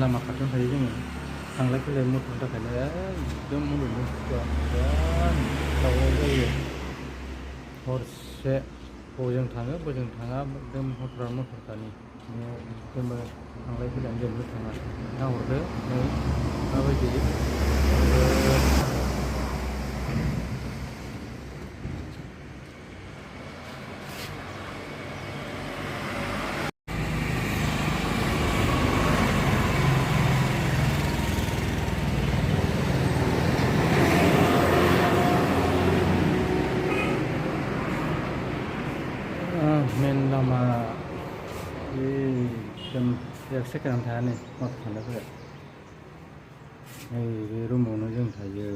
लामा खाथियावनो थायो जोङो थांलाय फैलाय मटरनि थाखायनो एकदम मुलुगनि बुस्थुआ बिराद दावराव जायो हरसे बजों थाङो बोजों थाङा एकदम हरफोरानो मटरखानि एकदम थांलाय फैलाय जेबो थाङा नाहरदो नै माबायदि मेन लामा एकदम 1 सेकेन्ड थाया नै मटर थांलाय फैलाय नै बे रुमावनो जों थायो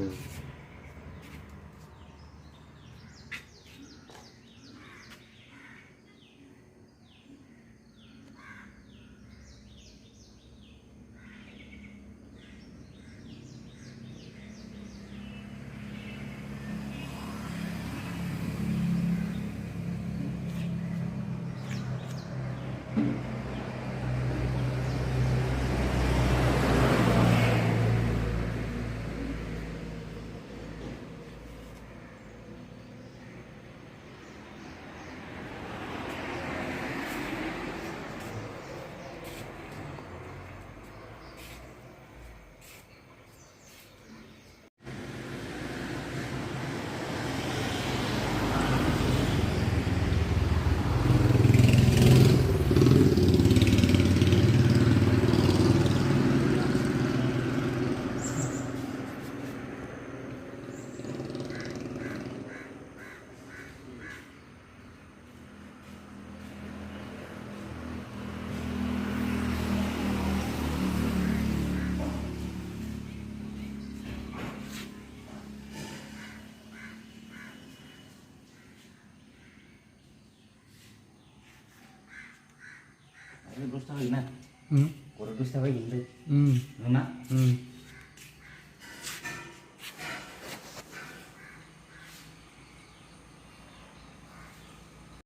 Terus tahu gimana? Kalau terus tahu gimana? Enak.